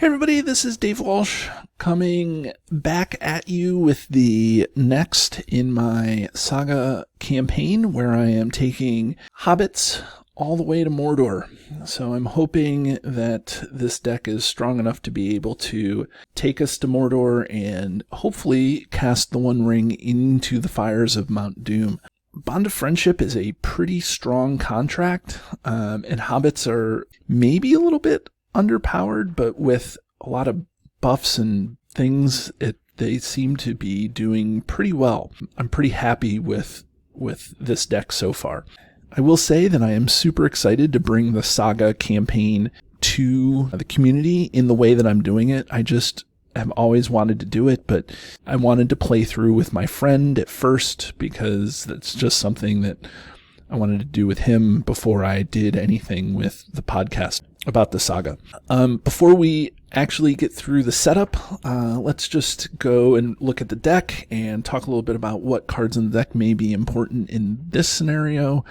Hey everybody, this is Dave Walsh coming back at you with the next in my Saga campaign where I am taking hobbits all the way to Mordor. So I'm hoping that this deck is strong enough to be able to take us to Mordor and hopefully cast the One Ring into the fires of Mount Doom. Bond of Friendship is a pretty strong contract, and hobbits are maybe a little bit underpowered, but with a lot of buffs and things, they seem to be doing pretty well. I'm pretty happy with this deck so far. I will say that I am super excited to bring the Saga campaign to the community in the way that I'm doing it. I just have always wanted to do it, but I wanted to play through with my friend at first because that's just something that I wanted to do with him before I did anything with the podcast about the Saga. Before we actually get through the setup, let's just go and look at the deck and talk a little bit about what cards in the deck may be important in this scenario,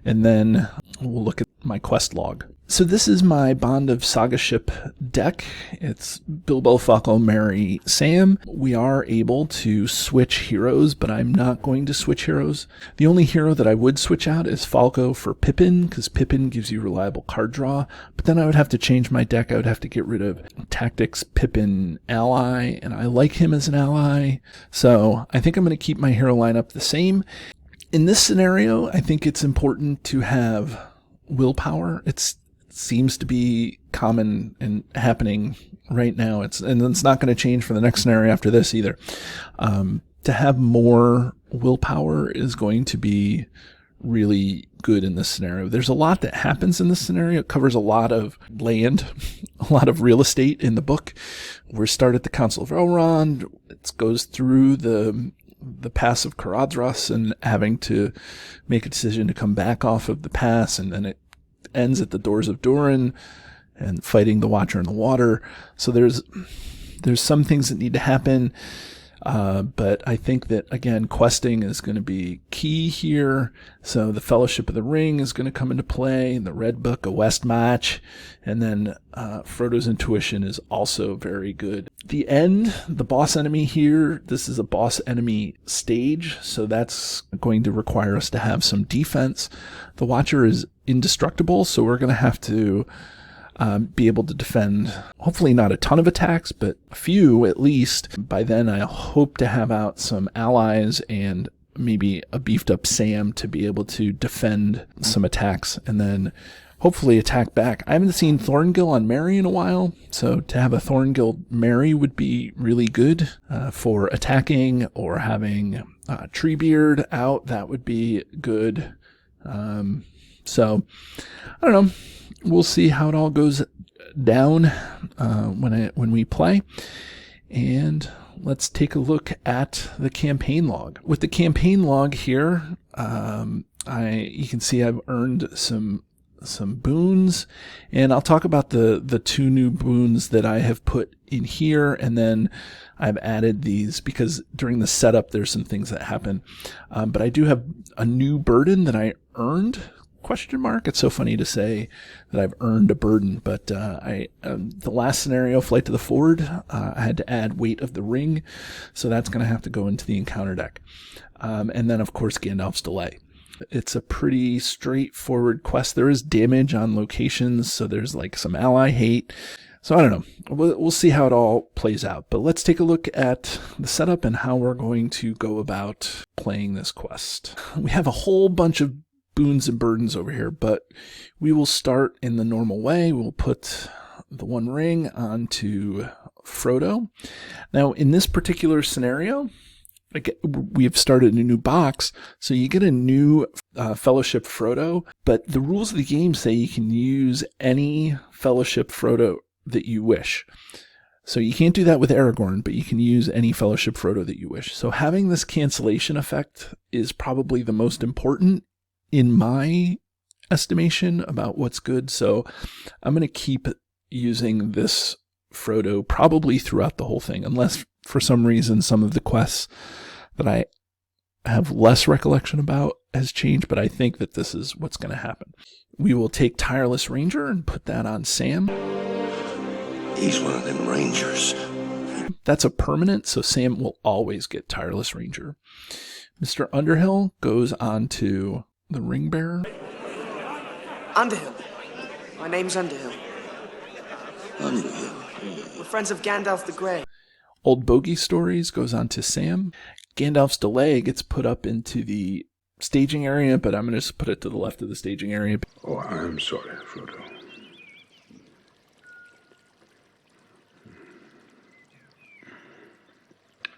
and then we'll look at my quest log. So this is my Bond of Saga ship deck. It's Bilbo, Falco, Merry, Sam. We are able to switch heroes, but I'm not going to switch heroes. The only hero that I would switch out is Falco for Pippin, because Pippin gives you reliable card draw. But then I would have to change my deck. I would have to get rid of Tactics Pippin ally, and I like him as an ally. So I think I'm going to keep my hero lineup the same. In this scenario, I think it's important to have willpower. It seems to be common and happening right now. It's not going to change for the next scenario after this either. To have more willpower is going to be really good in this scenario. There's a lot that happens in this scenario. It covers a lot of land, a lot of real estate in the book. We start at the Council of Elrond. It goes through the pass of Caradhras and having to make a decision to come back off of the pass, and then it ends at the Doors of Durin and fighting the Watcher in the Water. So there's some things that need to happen, but I think that, again, questing is going to be key here. So the Fellowship of the Ring is going to come into play, the Red Book of Westmarch, and then Frodo's Intuition is also very good. The end, the boss enemy here, this is a boss enemy stage, so that's going to require us to have some defense. The Watcher is indestructible, so we're going to have to be able to defend, hopefully not a ton of attacks, but a few at least. By then, I hope to have out some allies and maybe a beefed up Sam to be able to defend some attacks and then hopefully attack back. I haven't seen Thorngill on Merry in a while, so to have a Thorngill Merry would be really good for attacking, or having Treebeard out, that would be good. So, I don't know. We'll see how it all goes down when we play. And let's take a look at the campaign log. With the campaign log here, you can see I've earned some boons, and I'll talk about the two new boons that I have put in here, and then I've added these because during the setup there's some things that happen. But I do have a new burden that I earned. ? It's so funny to say that I've earned a burden, but the last scenario, Flight to the Ford, I had to add Weight of the Ring, so that's going to have to go into the encounter deck. And then, of course, Gandalf's Delay. It's a pretty straightforward quest. There is damage on locations, so there's like some ally hate. So I don't know. We'll see how it all plays out. But let's take a look at the setup and how we're going to go about playing this quest. We have a whole bunch of boons and burdens over here, but we will start in the normal way. We'll put the One Ring onto Frodo. Now, in this particular scenario, we have started a new box, so you get a new Fellowship Frodo, but the rules of the game say you can use any Fellowship Frodo that you wish. So you can't do that with Aragorn, but you can use any Fellowship Frodo that you wish. So having this cancellation effect is probably the most important in my estimation about what's good. So I'm going to keep using this Frodo probably throughout the whole thing, unless for some reason some of the quests that I have less recollection about has changed, but I think that this is what's going to happen. We will take Tireless Ranger and put that on Sam. He's one of them rangers. That's a permanent, so Sam will always get Tireless Ranger. Mr. Underhill goes on to the Ring Bearer. Underhill. My name's Underhill. Underhill. We're friends of Gandalf the Grey. Old Bogey Stories goes on to Sam. Gandalf's Delay gets put up into the staging area, but I'm going to just put it to the left of the staging area. Oh, I am sorry, Frodo.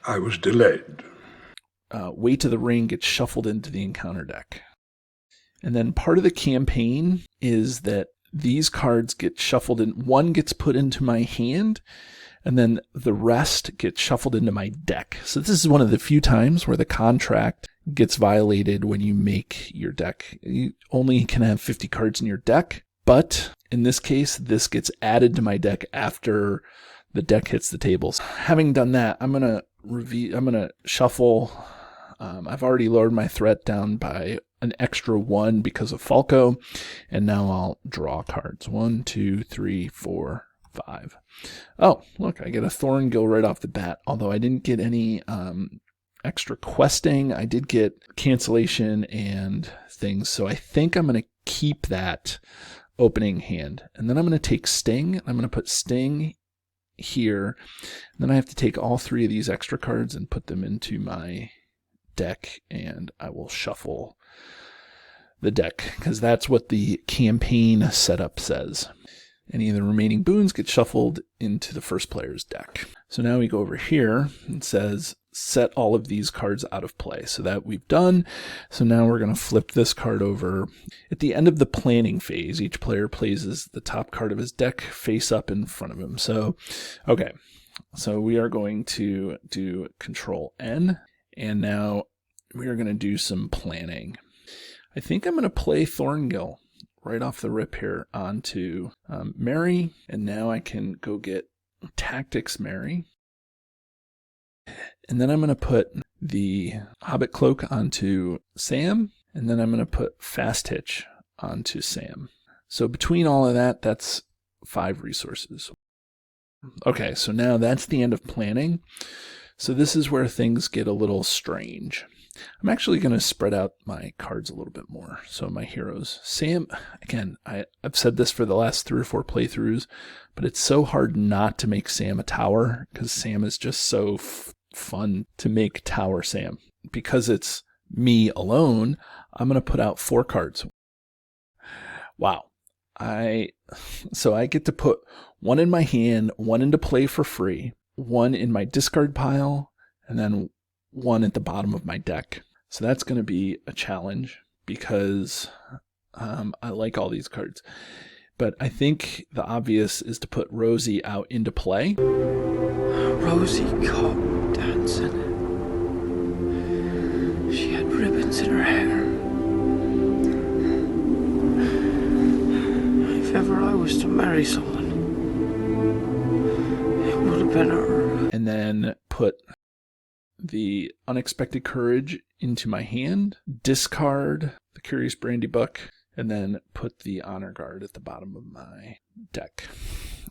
I was delayed. Way to the Ring gets shuffled into the encounter deck. And then part of the campaign is that these cards get shuffled in. One gets put into my hand, and then the rest gets shuffled into my deck. So this is one of the few times where the contract gets violated when you make your deck. You only can have 50 cards in your deck, but in this case, this gets added to my deck after the deck hits the tables. Having done that, I'm gonna shuffle. I've already lowered my threat down by an extra 1 because of Falco, and now I'll draw cards. 1, 2, 3, 4, 5. Oh, look, I get a Thorngill right off the bat, although I didn't get any extra questing. I did get cancellation and things, so I think I'm going to keep that opening hand. And then I'm going to take Sting. I'm going to put Sting here. And then I have to take all 3 of these extra cards and put them into my deck, and I will shuffle the deck because that's what the campaign setup says. Any of the remaining boons get shuffled into the first player's deck. So now we go over here and says set all of these cards out of play. So that we've done. So now we're going to flip this card over. At the end of the planning phase, each player places the top card of his deck face up in front of him. So, okay. So we are going to do Control N, and now we are going to do some planning. I think I'm going to play Thorngill right off the rip here onto Mary, and now I can go get Tactics Mary. And then I'm going to put the Hobbit Cloak onto Sam, and then I'm going to put Fast Hitch onto Sam. So between all of that, that's 5 resources. Okay, so now that's the end of planning. So this is where things get a little strange. I'm actually going to spread out my cards a little bit more. So my heroes. Sam, again, I've said this for the last 3 or 4 playthroughs, but it's so hard not to make Sam a tower because Sam is just so fun to make tower Sam. Because it's me alone, I'm going to put out 4 cards. Wow. So I get to put 1 in my hand, 1 into play for free, 1 in my discard pile, and then 1 at the bottom of my deck. So that's going to be a challenge because I like all these cards. But I think the obvious is to put Rosie out into play. Rosie caught dancing. She had ribbons in her hair. If ever I was to marry someone, it would have been her. And then put the Unexpected Courage into my hand, discard the Curious Brandy Buck, and then put the Honor Guard at the bottom of my deck.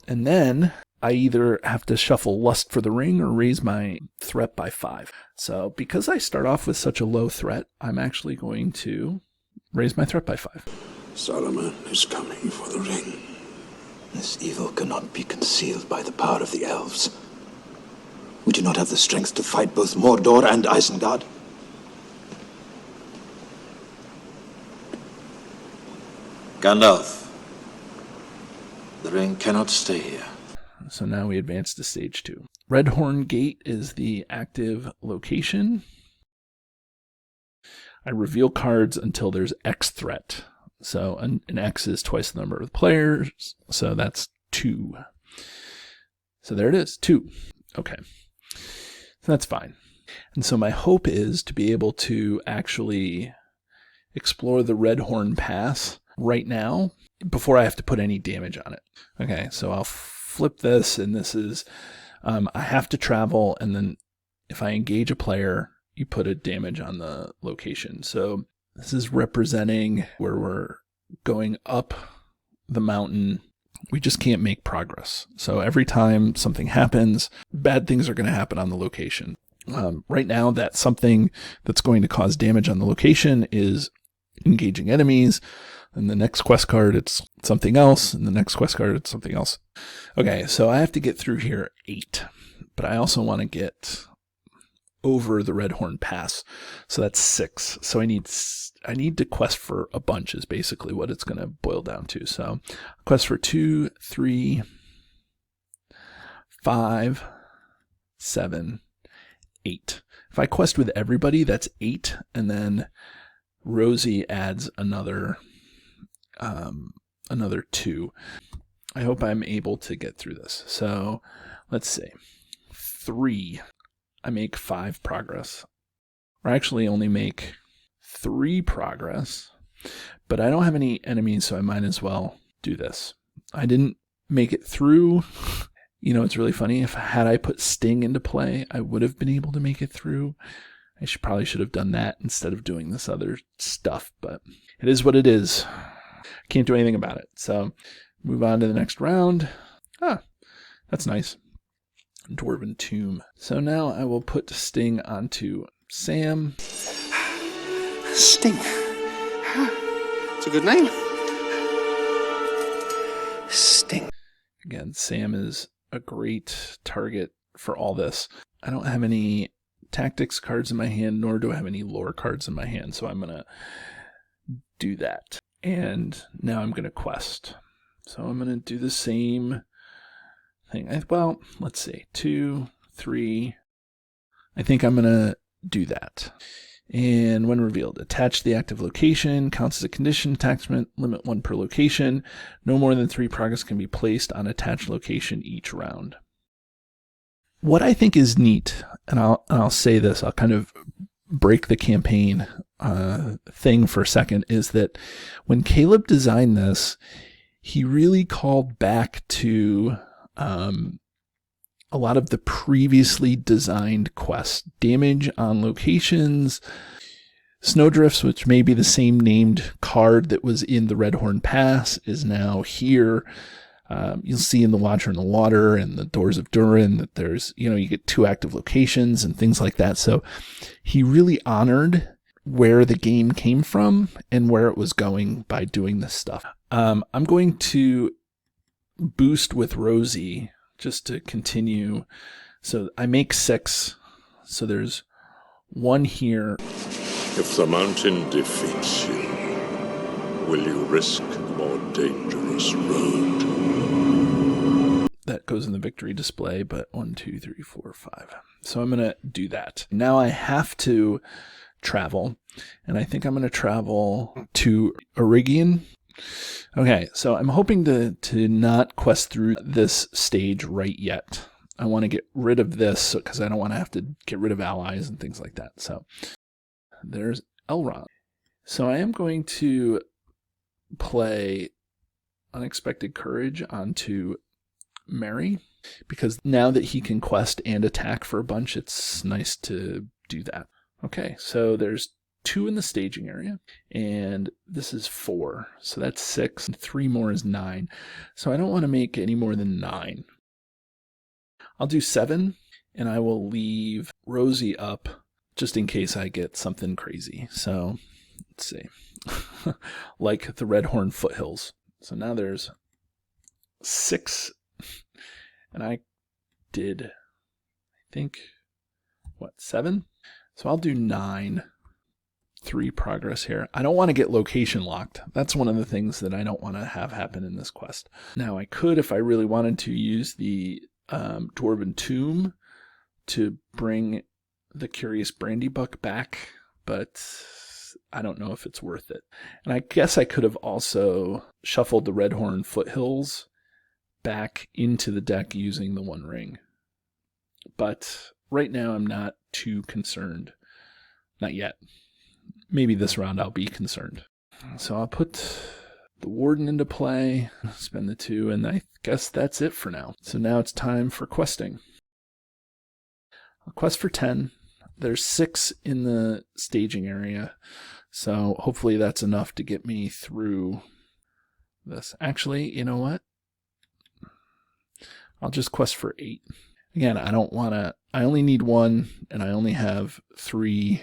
And then I either have to shuffle Lust for the Ring or raise my threat by 5. So because I start off with such a low threat, I'm actually going to raise my threat by 5. Saruman is coming for the ring. This evil cannot be concealed by the power of the elves. We do not have the strength to fight both Mordor and Isengard. Gandalf, the ring cannot stay here. So now we advance to stage 2. Redhorn Gate is the active location. I reveal cards until there's X threat. So an X is twice the number of players. So that's 2. So there it is, 2. Okay. So that's fine. And so my hope is to be able to actually explore the Redhorn Pass right now before I have to put any damage on it. Okay, so I'll flip this, and this is, I have to travel, and then if I engage a player, you put a damage on the location. So this is representing where we're going up the mountain we just can't make progress. So every time something happens, bad things are going to happen on the location. Right now, that something that's going to cause damage on the location is engaging enemies. And the next quest card, it's something else. And the next quest card, it's something else. Okay, so I have to get through here 8. But I also want to get over the Redhorn Pass. So that's 6. So I need to quest for a bunch is basically what it's going to boil down to. So quest for 2, 3, 5, 7, 8. If I quest with everybody, that's 8. And then Rosie adds another 2. I hope I'm able to get through this. So let's see. 3. I make 5 progress. Or actually only make 3 progress. But I don't have any enemies, so I might as well do this. I didn't make it through. You know, it's really funny. Had I put Sting into play, I would have been able to make it through. I probably should have done that instead of doing this other stuff, but it is what it is. Can't do anything about it. So move on to the next round. That's nice. Dwarven Tomb. So now I will put Sting onto Sam. Sting. It's a good name. Sting. Again, Sam is a great target for all this. I don't have any tactics cards in my hand, nor do I have any lore cards in my hand, so I'm going to do that. And now I'm going to quest. So I'm going to do the same thing. Well, let's see. 2, 3. I think I'm going to do that. And when revealed, attach the active location, counts as a condition attachment, limit 1 per location. No more than 3 progress can be placed on attached location each round. What I think is neat, and I'll say this, I'll kind of break the campaign thing for a second, is that when Caleb designed this, he really called back to a lot of the previously designed quests. Damage on locations, snowdrifts, which may be the same named card that was in the Redhorn Pass, is now here. You'll see in the Watcher in the Water and the Doors of Durin that there's, you get 2 active locations and things like that. So he really honored where the game came from and where it was going by doing this stuff. I'm going to boost with Rosie just to continue. So I make 6. So there's 1 here. If the mountain defeats you, will you risk a more dangerous road? That goes in the victory display, but 1, 2, 3, 4, 5. So I'm going to do that. Now I have to travel, and I think I'm going to travel to Origian. Okay, so I'm hoping to not quest through this stage right yet. I want to get rid of this because I don't want to have to get rid of allies and things like that. So there's Elrond. So I am going to play Unexpected Courage onto Merry, because now that he can quest and attack for a bunch, it's nice to do that. Okay, so there's 2 in the staging area, and this is 4, so that's 6, and 3 more is 9. So I don't want to make any more than 9. I'll do 7, and I will leave Rosie up just in case I get something crazy. So let's see, like the Redhorn Foothills. So now there's 6, and I did, I think, 7? So I'll do 9. 3 progress here. I don't want to get location locked. That's one of the things that I don't want to have happen in this quest. Now I could, if I really wanted to, use the Dwarven Tomb to bring the Curious Brandybuck back, but I don't know if it's worth it. And I guess I could have also shuffled the Redhorn Foothills back into the deck using the 1 ring. But right now I'm not too concerned. Not yet. Maybe this round I'll be concerned. So I'll put the Warden into play, spend the 2, and I guess that's it for now. So now it's time for questing. I'll quest for 10. There's 6 in the staging area, so hopefully that's enough to get me through this. Actually, you know what? I'll just quest for 8. Again, I don't want to, I only need 1 and I only have 3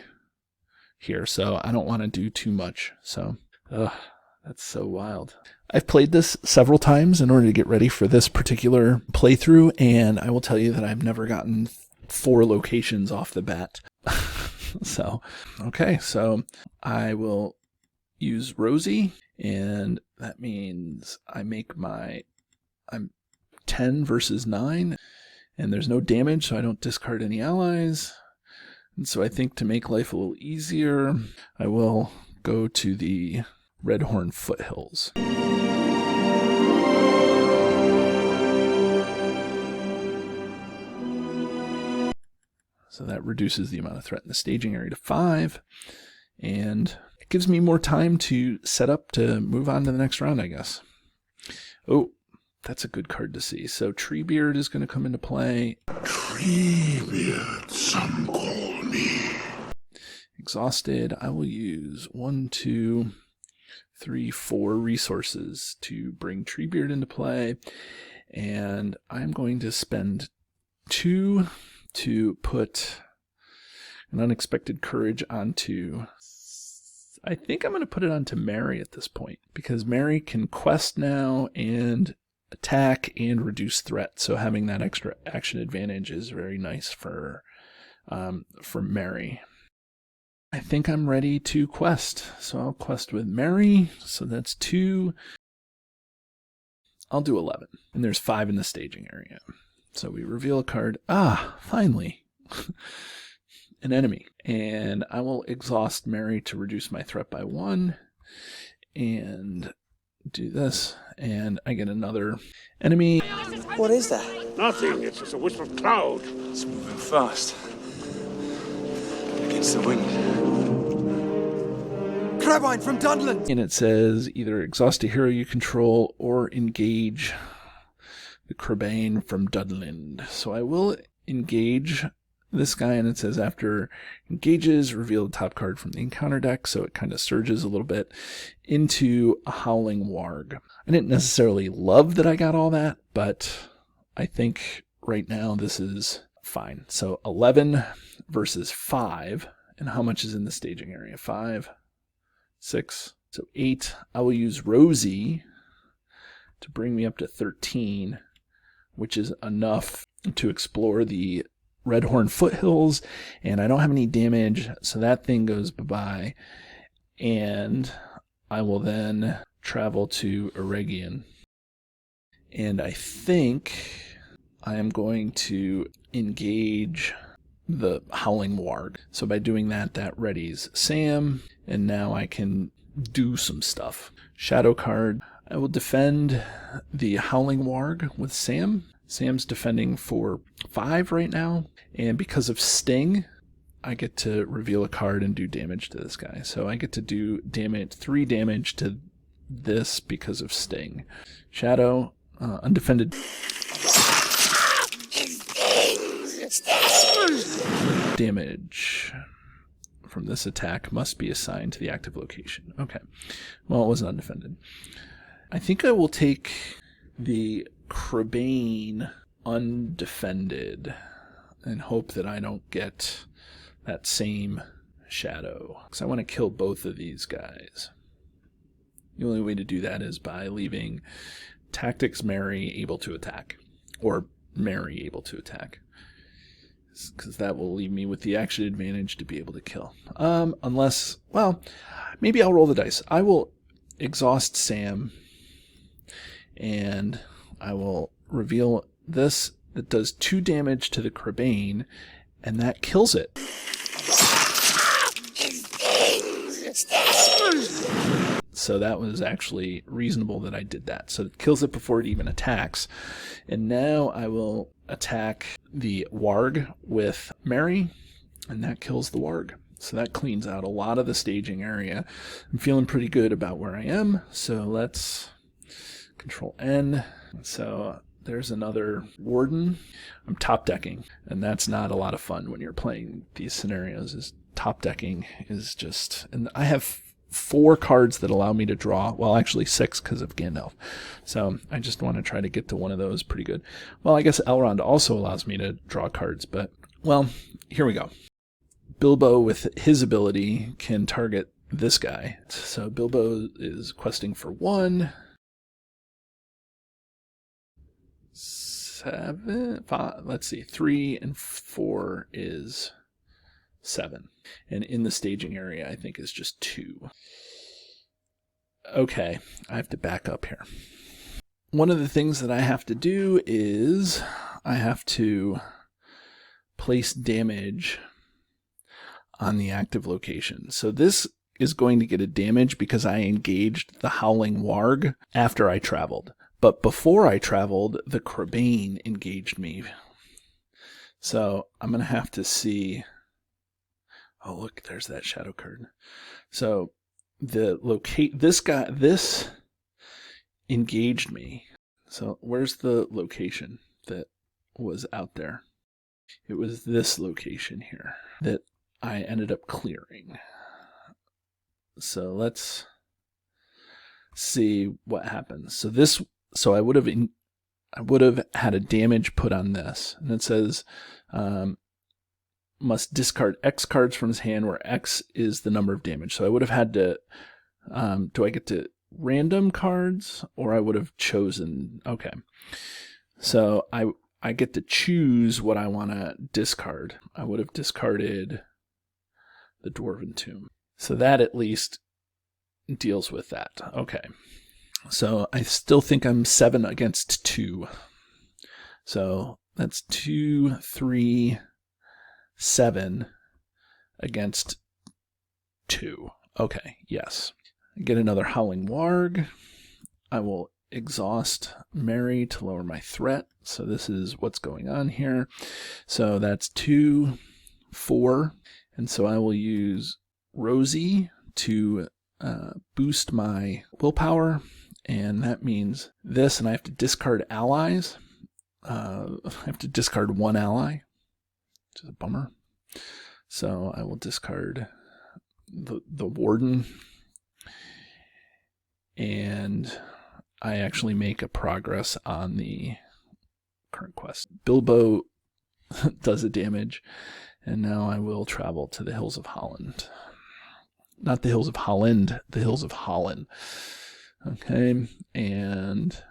here, so I don't want to do too much. So, that's so wild. I've played this several times in order to get ready for this particular playthrough, and I will tell you that I've never gotten 4 locations off the bat. So, okay, so I will use Rosie, and that means I make I'm 10 versus 9, and there's no damage, so I don't discard any allies. And so I think to make life a little easier, I will go to the Redhorn Foothills. So that reduces the amount of threat in the staging area to 5, and it gives me more time to set up to move on to the next round, I guess. Oh, that's a good card to see. So Treebeard is going to come into play. Treebeard, some call me. Exhausted. I will use 1, 2, 3, 4 resources to bring Treebeard into play, and I'm going to spend 2 to put an Unexpected Courage onto, I think I'm going to put it onto Mary at this point, because Mary can quest now and attack and reduce threat, so having that extra action advantage is very nice for Mary. I think I'm ready to quest, so I'll quest with Mary, so that's 2. I'll do 11, and there's 5 in the staging area. So we reveal a card. Finally. An enemy. And I will exhaust Mary to reduce my threat by 1. And do this. And I get another enemy. What is that? Nothing. It's just a wisp of cloud. It's moving fast. Against the wind. Crabine from Dunland! And it says either exhaust a hero you control or engage the Crabane from Dunland. So I will engage this guy, and it says after engages, reveal the top card from the encounter deck, so it kind of surges a little bit into a Howling Warg. I didn't necessarily love that I got all that, but I think right now this is fine. So 11 versus 5, and how much is in the staging area? 5, 6, so 8. I will use Rosie to bring me up to 13, which is enough to explore the Redhorn Foothills, and I don't have any damage, so that thing goes bye-bye. And I will then travel to Eregion. And I think I am going to engage the Howling Warg. So by doing that, that readies Sam, and now I can do some stuff. Shadow card. I will defend the Howling Warg with Sam. Sam's defending for 5 right now, and because of Sting, I get to reveal a card and do damage to this guy. So I get to do 3 damage to this because of Sting. Shadow, undefended. Damage from this attack must be assigned to the active location. Okay, well, it was undefended. I think I will take the Crabane undefended and hope that I don't get that same shadow, because I want to kill both of these guys. The only way to do that is by leaving Tactics Mary able to attack, or Mary able to attack, because that will leave me with the action advantage to be able to kill. Unless, well, maybe I'll roll the dice. I will exhaust Sam, and I will reveal this that does 2 damage to the Crabane, and that kills it. So that was actually reasonable that I did that. So it kills it before it even attacks. And now I will attack the Warg with Mary, and that kills the Warg. So that cleans out a lot of the staging area. I'm feeling pretty good about where I am. So let's Control N. So there's another Warden. I'm top decking, and that's not a lot of fun when you're playing these scenarios. Is top decking is just, and I have 4 cards that allow me to draw. Well, actually 6 because of Gandalf. So I just want to try to get to one of those pretty good. Well, I guess Elrond also allows me to draw cards, but, well, here we go. Bilbo, with his ability, can target this guy. So Bilbo is questing for 1, 7, 5, let's see, 3 and 4 is 7. And in the staging area, I think is just 2. Okay, I have to back up here. One of the things that I have to do is I have to place damage on the active location. So this is going to get a damage because I engaged the Howling Warg after I traveled. But before I traveled, the Crabane engaged me. So I'm going to have to see... Oh, look, there's that shadow card. So this engaged me. So where's the location that was out there? It was this location here that I ended up clearing. So let's see what happens. So I would have had a damage put on this, and it says must discard X cards from his hand, where X is the number of damage. So I would have had to. Do I get to random cards, or I would have chosen? Okay, so I get to choose what I want to discard. I would have discarded the Dwarven Tomb. So that at least deals with that. Okay. So I still think I'm 7 against 2. So that's 2, 3, 7 against 2. Okay, yes. I get another Howling Warg. I will exhaust Merry to lower my threat. So this is what's going on here. So that's 2, 4. And so I will use Rosie to boost my willpower. And that means this, and I have to discard allies. I have to discard 1 ally, which is a bummer. So I will discard the Warden. And I actually make a progress on the current quest. Bilbo does a damage, and now I will travel to the Hills of Holland. Not the Hills of Holland, the Hills of Holland. Okay, and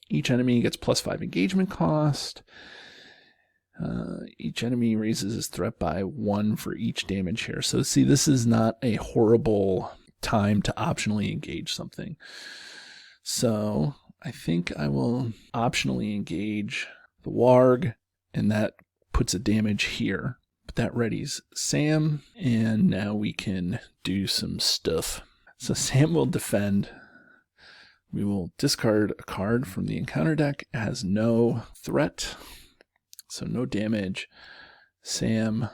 each enemy gets +5 engagement cost. Each enemy raises his threat by 1 for each damage here. So see, this is not a horrible time to optionally engage something. So I think I will optionally engage the Warg, and that puts a damage here. But that readies Sam, and now we can do some stuff. So Sam will defend. We will discard a card from the encounter deck. It has no threat, so no damage. Sam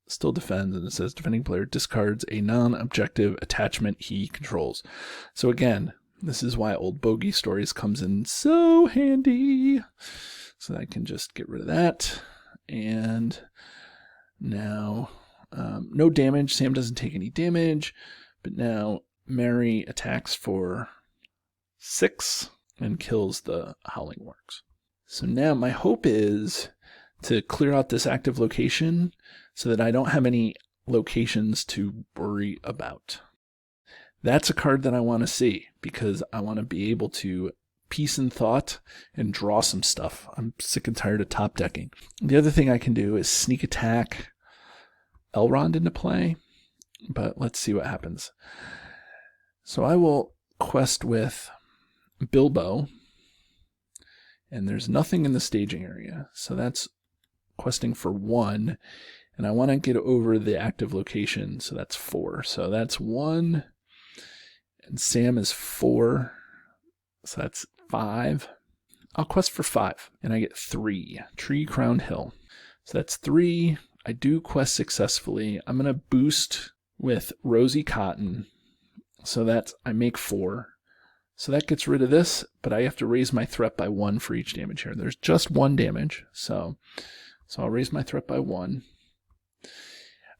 still defends, and it says defending player discards a non-objective attachment he controls. So again, this is why Old Bogey Stories comes in so handy. So I can just get rid of that. And now, no damage. Sam doesn't take any damage. But now Merry attacks for 6 and kills the Howling Wargs. So now my hope is to clear out this active location so that I don't have any locations to worry about. That's a card that I want to see because I want to be able to peace in thought and draw some stuff. I'm sick and tired of top decking. The other thing I can do is sneak attack Elrond into play, but let's see what happens. So I will quest with Bilbo, and there's nothing in the staging area. So that's questing for 1, and I want to get over the active location, so that's 4. So that's 1, and Sam is 4, so that's 5. I'll quest for 5, and I get 3. Tree Crowned Hill. So that's 3. I do quest successfully. I'm going to boost with Rosy Cotton, so that's, I make 4. So that gets rid of this, but I have to raise my threat by 1 for each damage here. There's just 1 damage, so I'll raise my threat by 1.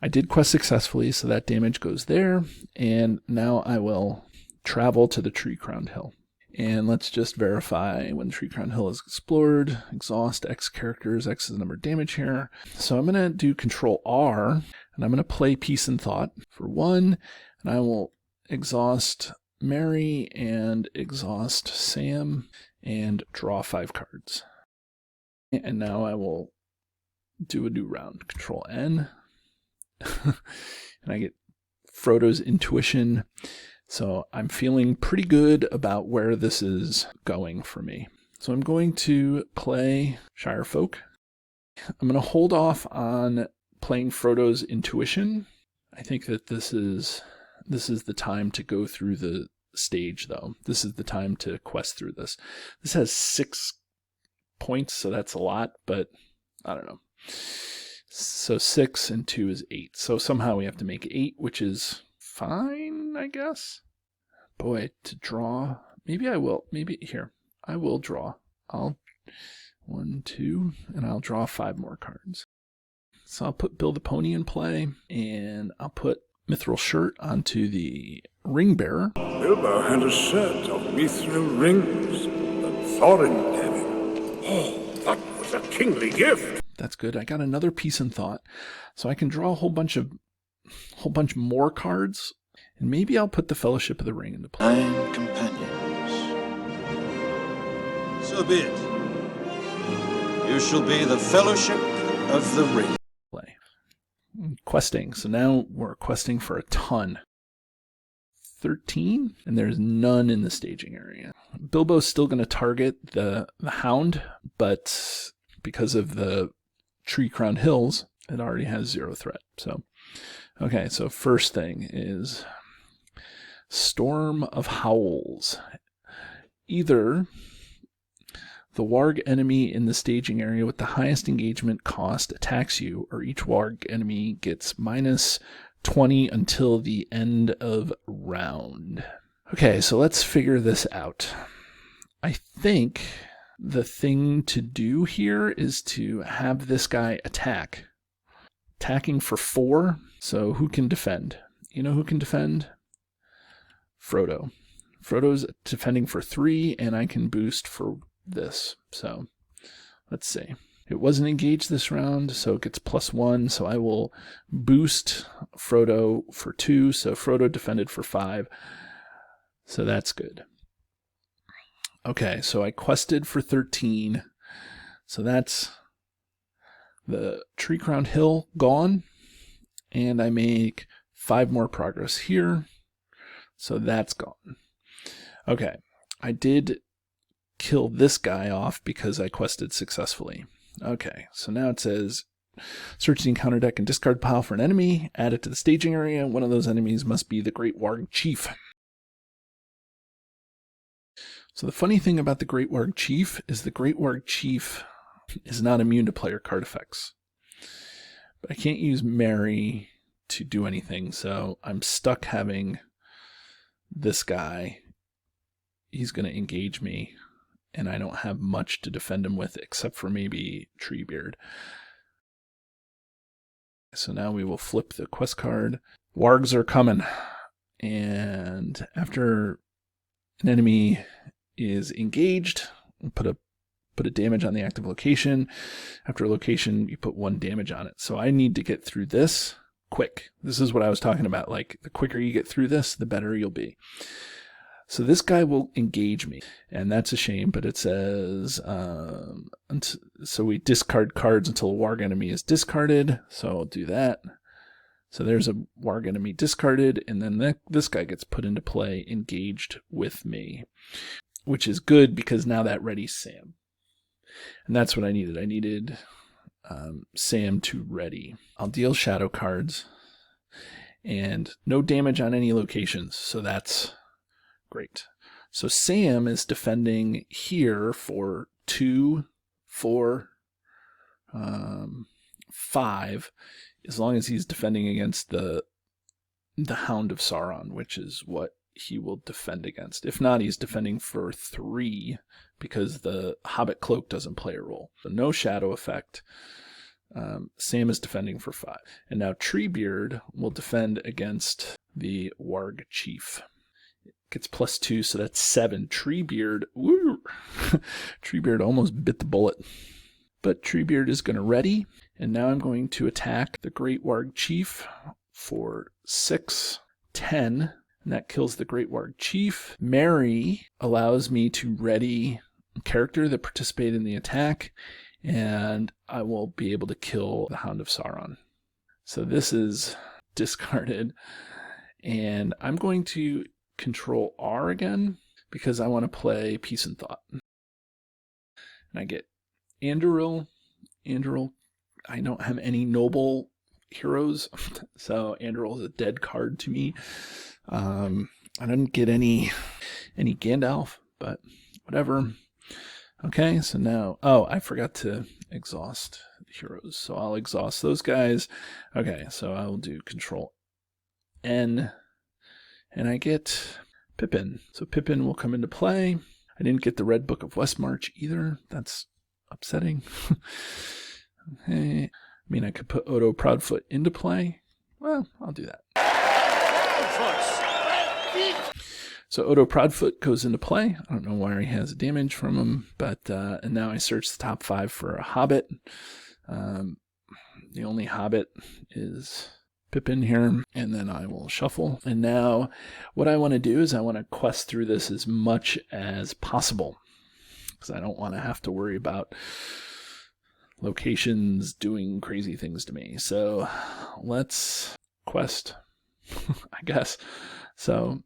I did quest successfully, so that damage goes there. And now I will travel to the tree-crowned hill. And let's just verify when the tree-crowned hill is explored. Exhaust X characters. X is the number of damage here. So I'm going to do Control R, and I'm going to play Peace and Thought for 1. And I will exhaust Mary and exhaust Sam and draw 5 cards. And now I will do a new round. Control N. And I get Frodo's Intuition. So I'm feeling pretty good about where this is going for me. So I'm going to play Shire Folk. I'm going to hold off on playing Frodo's Intuition. I think that this is the time to go through the stage, though. This is the time to quest through this. This has 6 points, so that's a lot, but I don't know. So 6 and 2 is 8. So somehow we have to make 8, which is fine, I guess. Boy, to draw. Maybe I will. Maybe here. I will draw. I'll 1, 2, and I'll draw 5 more cards. So I'll put Bill the Pony in play, and I'll put Mithril Shirt onto the Ring Bearer. Bilbo had a set of mithril rings that Thorin gave him. Oh, that was a kingly gift. That's good. I got another Peace and Thought, so I can draw a whole bunch more cards, and maybe I'll put the Fellowship of the Ring into play. 9 companions. So be it. You shall be the Fellowship of the Ring. Play. Questing. So now we're questing for a ton. 13, and there's none in the staging area. Bilbo's still going to target the Hound, but because of the tree-crowned hills, it already has 0 threat. So, okay, so first thing is Storm of Howls. Either the warg enemy in the staging area with the highest engagement cost attacks you, or each warg enemy gets minus 20 until the end of round. Okay, so let's figure this out. I think the thing to do here is to have this guy attack. Attacking for 4. So who can defend? You know who can defend? Frodo. Frodo's defending for 3, and I can boost for this. So let's see. It wasn't engaged this round, so it gets +1. So I will boost Frodo for 2. So Frodo defended for 5. So that's good. Okay, so I quested for 13. So that's the tree-crowned hill gone. And I make 5 more progress here. So that's gone. Okay, I did kill this guy off because I quested successfully. Okay, so now it says search the encounter deck and discard pile for an enemy. Add it to the staging area. One of those enemies must be the Great Warg Chief. So the funny thing about the Great Warg Chief is the Great Warg Chief is not immune to player card effects. But I can't use Mary to do anything, so I'm stuck having this guy. He's going to engage me, and I don't have much to defend him with except for maybe Treebeard. So now we will flip the quest card. Wargs are coming, and after an enemy is engaged, put a damage on the active location. After a location, you put 1 damage on it. So I need to get through this quick. This is what I was talking about. Like, the quicker you get through this, the better you'll be. So this guy will engage me, and that's a shame, but it says, so we discard cards until a warg enemy is discarded. So I'll do that. So there's a warg enemy discarded, and then this guy gets put into play, engaged with me, which is good because now that readies Sam. And that's what I needed. I needed Sam to ready. I'll deal shadow cards, and no damage on any locations, so that's great. So Sam is defending here for 2, 4, 5, as long as he's defending against the Hound of Sauron, which is what he will defend against. If not, he's defending for 3 because the Hobbit Cloak doesn't play a role. So no shadow effect. Sam is defending for 5. And now Treebeard will defend against the Warg Chief. It gets +2, so that's 7. Treebeard, woo! Treebeard almost bit the bullet. But Treebeard is going to ready, and now I'm going to attack the Great Warg Chief for 6, 10, and that kills the Great Warg Chief. Mary allows me to ready a character that participated in the attack, and I will be able to kill the Hound of Sauron. So this is discarded, and I'm going to control R again because I want to play Peace and Thought. And I get Anduril. Anduril, I don't have any noble heroes, so Anduril is a dead card to me. I didn't get any Gandalf, but whatever. Okay, so now, oh, I forgot to exhaust heroes, so I'll exhaust those guys. Okay, so I will do Control N, and I get Pippin. So Pippin will come into play. I didn't get the Red Book of Westmarch either. That's upsetting. Okay, I mean, I could put Odo Proudfoot into play. Well, I'll do that. So Odo Proudfoot goes into play. I don't know why he has damage from him, but and now I search the top 5 for a Hobbit. The only Hobbit is Pippin here, and then I will shuffle. And now what I want to do is I want to quest through this as much as possible, because I don't want to have to worry about locations doing crazy things to me. So let's quest, I guess. So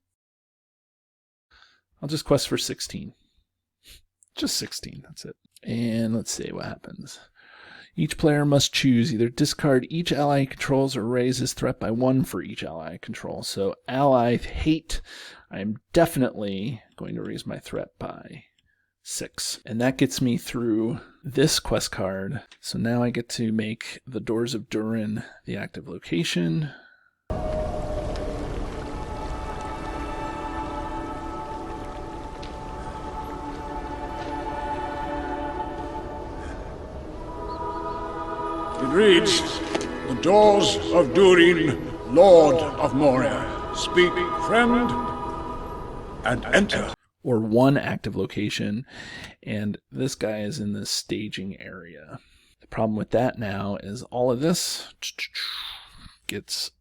I'll just quest for 16. Just 16, that's it. And let's see what happens. Each player must choose either discard each ally he controls or raise his threat by 1 for each ally I control. So ally hate, I'm definitely going to raise my threat by 6. And that gets me through this quest card. So now I get to make the Doors of Durin the active location. It reads, "The doors of Durin, Lord of Moria, speak friend and enter." Or 1 active location, and this guy is in the staging area. The problem with that now is all of this gets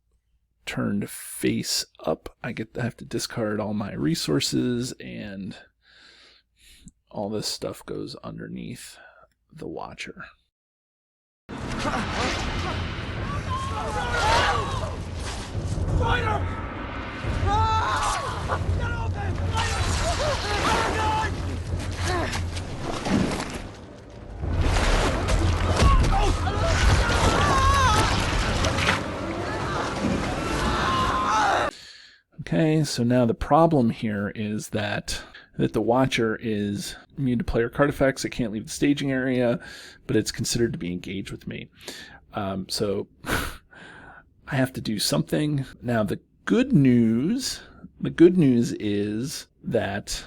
turned face up. I have to discard all my resources, and all this stuff goes underneath the Watcher. Okay, so now the problem here is that the Watcher is immune to player card effects. It can't leave the staging area, but it's considered to be engaged with me. So I have to do something. Now the good news is that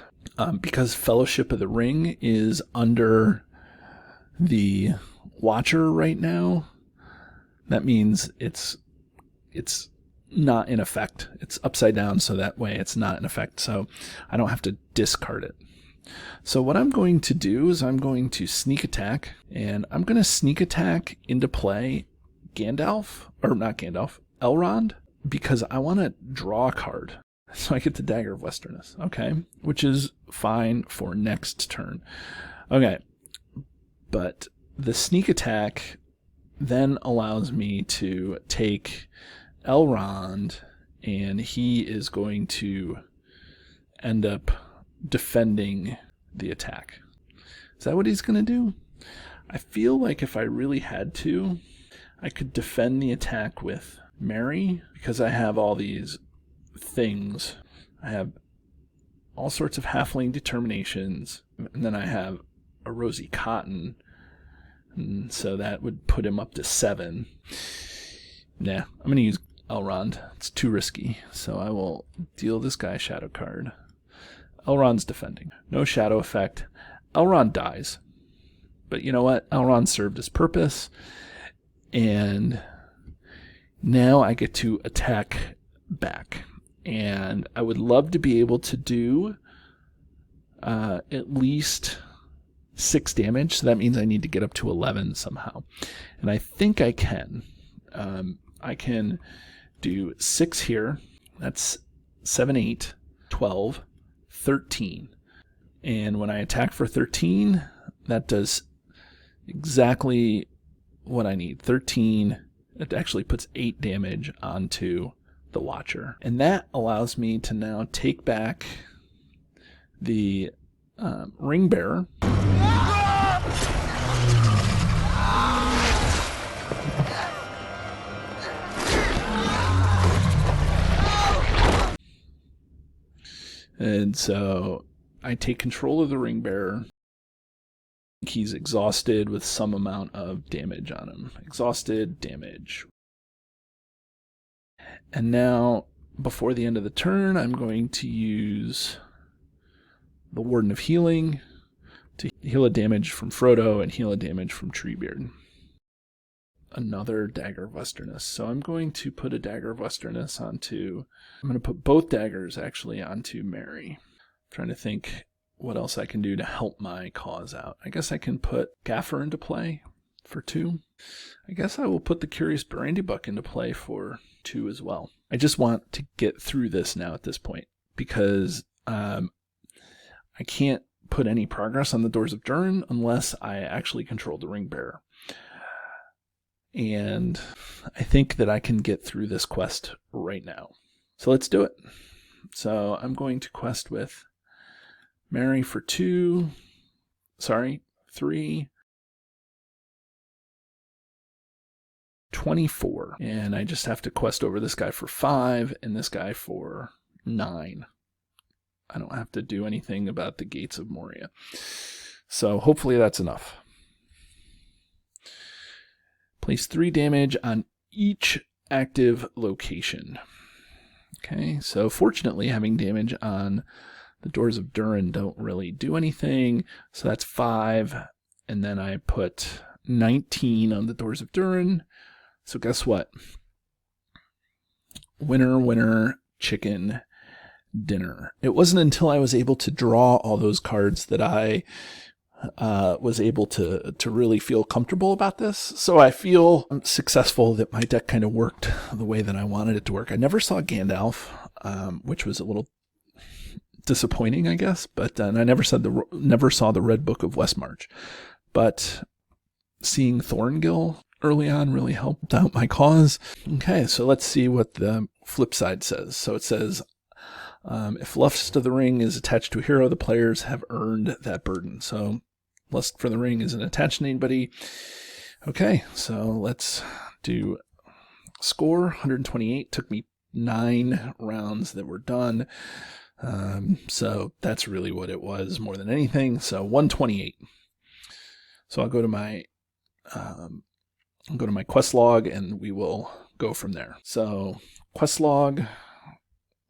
because Fellowship of the Ring is under the Watcher right now, that means it's not in effect. It's upside down, so that way it's not in effect. So I don't have to discard it. So what I'm going to do is I'm going to sneak attack, and I'm going to sneak attack into play Elrond, because I want to draw a card. So I get the Dagger of Westerness, okay, which is fine for next turn. Okay, but the sneak attack then allows me to take Elrond, and he is going to end up defending the attack. Is that what he's going to do? I feel like if I really had to, I could defend the attack with Mary, because I have all these things. I have all sorts of halfling determinations, and then I have a Rosy Cotton, and so that would put him up to 7. Nah, I'm going to use Elrond. It's too risky, so I will deal this guy a shadow card. Elrond's defending. No shadow effect. Elrond dies. But you know what? Elrond served his purpose. And now I get to attack back. And I would love to be able to do at least 6 damage. So that means I need to get up to 11 somehow. And I think I can. I can do 6 here. That's 7, 8, 12, 13. And when I attack for 13, that does exactly what I need. 13. It actually puts 8 damage onto the Watcher. And that allows me to now take back the Ring Bearer. And so I take control of the Ring Bearer. He's exhausted with some amount of damage on him. Exhausted, damage. And now, before the end of the turn, I'm going to use the Warden of Healing to heal a damage from Frodo and heal a damage from Treebeard. Another Dagger of Westerness. So I'm going to put a Dagger of Westerness onto... I'm going to put both daggers, actually, onto Mary. I'm trying to think what else I can do to help my cause out. I guess I can put Gaffer into play for 2. I guess I will put the Curious Brandybuck into play for 2 as well. I just want to get through this now at this point, because I can't put any progress on the Doors of Durin unless I actually control the Ring Bearer. And I think that I can get through this quest right now. So let's do it. So I'm going to quest with Mary for 3, 24. And I just have to quest over this guy for 5 and this guy for 9. I don't have to do anything about the Gates of Moria. So hopefully that's enough. Place 3 damage on each active location. Okay, so fortunately having damage on the Doors of Durin don't really do anything. So that's 5. And then I put 19 on the Doors of Durin. So guess what? Winner, winner, chicken dinner. It wasn't until I was able to draw all those cards that I was able to really feel comfortable about this. So I feel successful that my deck kind of worked the way that I wanted it to work. I never saw Gandalf, which was a little disappointing, I guess. But and I never saw the Red Book of Westmarch. But seeing Thorngill early on really helped out my cause. Okay, so let's see what the flip side says. So it says, if Lust of the Ring is attached to a hero, the players have earned that burden. So Lust for the Ring isn't attached to anybody. Okay, so let's do score. 128. Took me 9 rounds that were done. So that's really what it was more than anything. So 128. So I'll go to my quest log and we will go from there. So quest log,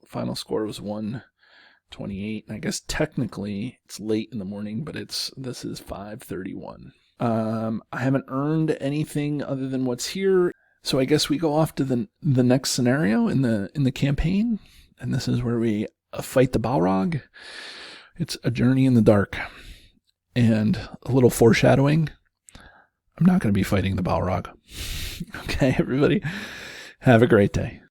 final score was 128. I guess technically it's late in the morning, but this is 5:31. I haven't earned anything other than what's here. So I guess we go off to the next scenario in the campaign, and this is where we fight the Balrog. It's a journey in the dark, and a little foreshadowing. I'm not going to be fighting the Balrog. Okay, everybody, have a great day.